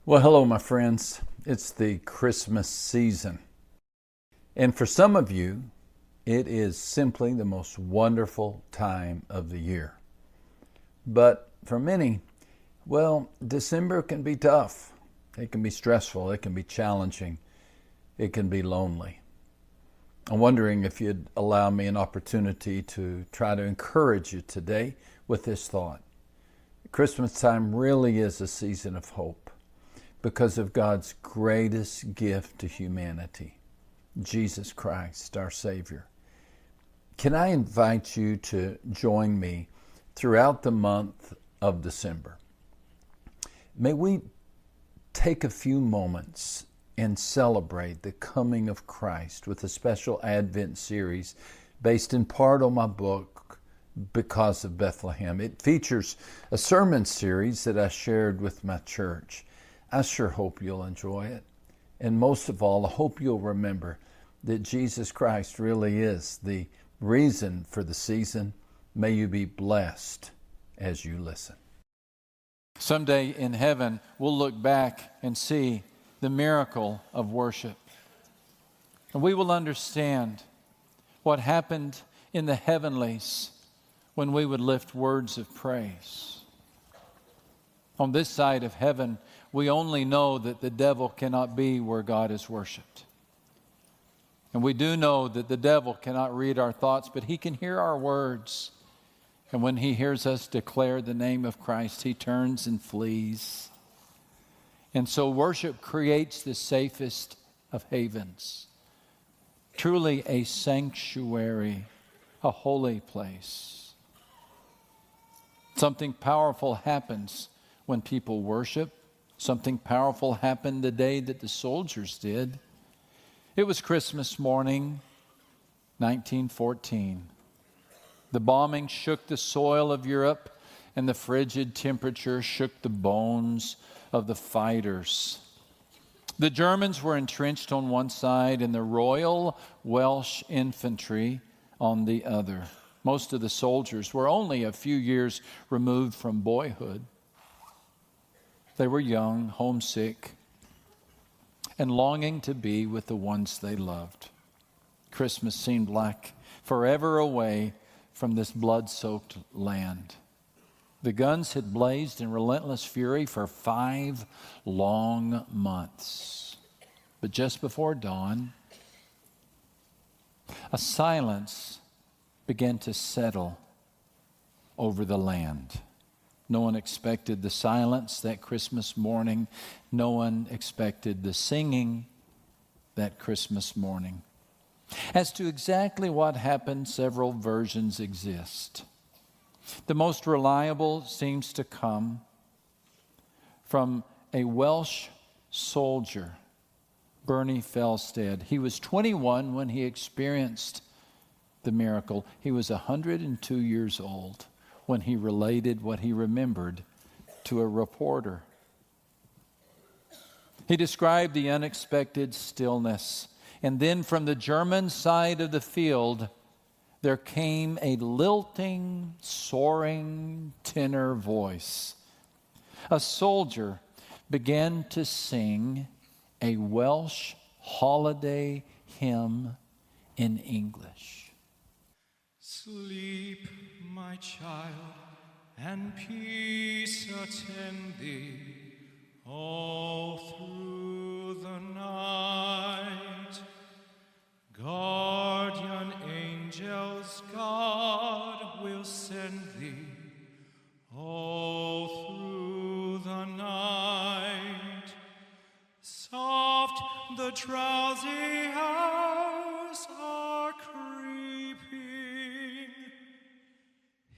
Well, hello, my friends. It's the Christmas season. And for some of you, it is simply the most wonderful time of the year. But for many, well, December can be tough. It can be stressful. It can be challenging. It can be lonely. I'm wondering if you'd allow me an opportunity to try to encourage you today with this thought. Christmas time really is a season of hope, because of God's greatest gift to humanity, Jesus Christ, our Savior. Can I invite you to join me throughout the month of December? May we take a few moments and celebrate the coming of Christ with a special Advent series based in part on my book, Because of Bethlehem. It features a sermon series that I shared with my church. I sure hope you'll enjoy it. And most of all, I hope you'll remember that Jesus Christ really is the reason for the season. May you be blessed as you listen. Someday in heaven, we'll look back and see the miracle of worship. And we will understand what happened in the heavenlies when we would lift words of praise. On this side of heaven, we only know that the devil cannot be where God is worshiped. And we do know that the devil cannot read our thoughts, but he can hear our words. And when he hears us declare the name of Christ, he turns and flees. And so worship creates the safest of havens. Truly a sanctuary, a holy place. Something powerful happens when people worship. Something powerful happened the day that the soldiers did. It was Christmas morning, 1914. The bombing shook the soil of Europe, and the frigid temperature shook the bones of the fighters. The Germans were entrenched on one side and the Royal Welsh Infantry on the other. Most of the soldiers were only a few years removed from boyhood. They were young, homesick, and longing to be with the ones they loved. Christmas seemed like forever away from this blood-soaked land. The guns had blazed in relentless fury for 5 long months. But just before dawn, a silence began to settle over the land. No one expected the silence that Christmas morning. No one expected the singing that Christmas morning. As to exactly what happened, several versions exist. The most reliable seems to come from a Welsh soldier, Bernie Felstead. He was 21 when he experienced the miracle. He was 102 years old when he related what he remembered to a reporter. He described the unexpected stillness. And then from the German side of the field, there came a lilting, soaring tenor voice. A soldier began to sing a Welsh holiday hymn in English. Sleep, my child, and peace attend thee all through the night. Guardian angels God will send thee all through the night. Soft the drowsy hours are creeping,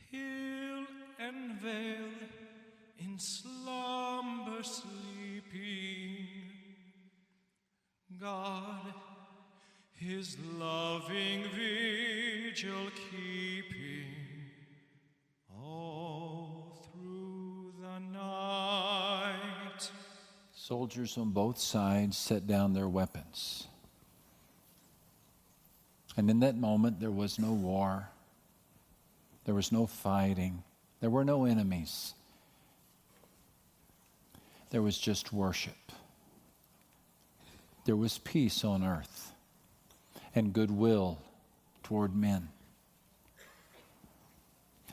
hill and vale in slumber sleeping. God His loving vigil keeping all through the night. Soldiers on both sides set down their weapons. And in that moment, there was no war. There was no fighting. There were no enemies. there was just worship. There was peace on earth and goodwill toward men.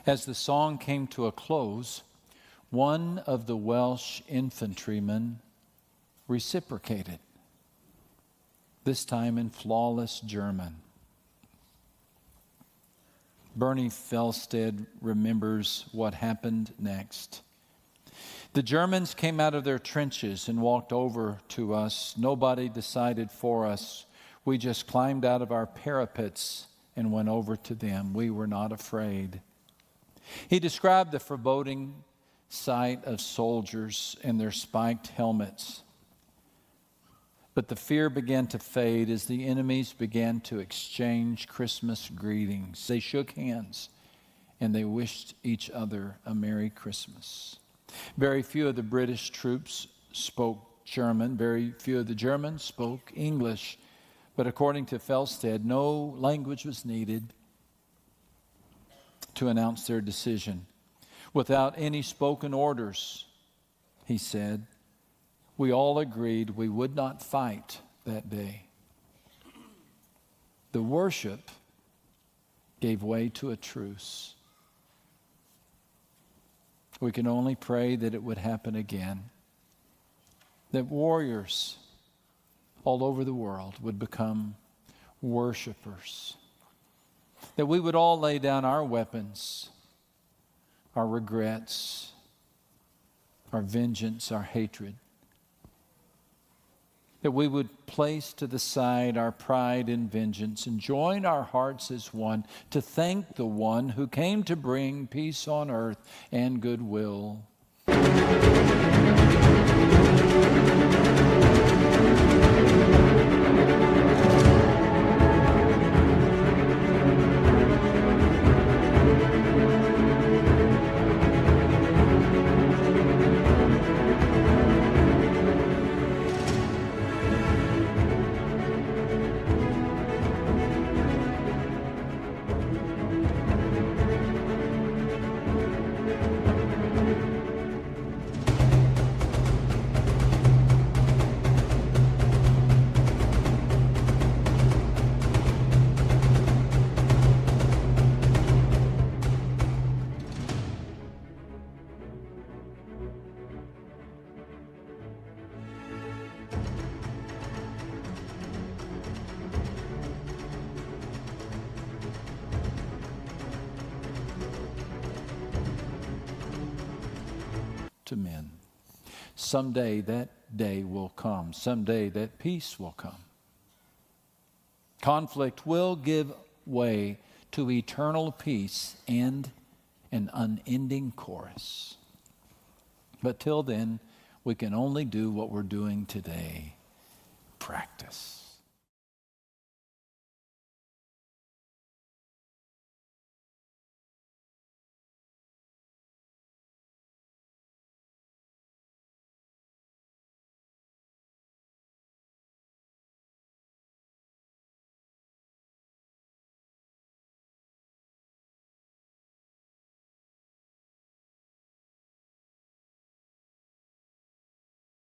As the song came to a close, one of the Welsh infantrymen reciprocated, this time in flawless German. Bernie Felstead remembers what happened next. The Germans came out of their trenches and walked over to us. Nobody decided for us. We just climbed out of our parapets and went over to them. We were not afraid. He described the foreboding sight of soldiers in their spiked helmets. But the fear began to fade as the enemies began to exchange Christmas greetings. They shook hands and they wished each other a Merry Christmas. Very few of the British troops spoke German. Very few of the Germans spoke English. But according to Felstead, no language was needed to announce their decision. Without any spoken orders, he said, we all agreed we would not fight that day. The worship gave way to a truce. We can only pray that it would happen again, that warriors all over the world would become worshipers, that we would all lay down our weapons, our regrets, our vengeance, our hatred, that we would place to the side our pride and vengeance and join our hearts as one to thank the one who came to bring peace on earth and goodwill. To men. Someday that day will come. Someday that peace will come. Conflict will give way to eternal peace and an unending chorus. But till then, we can only do what we're doing today. Practice.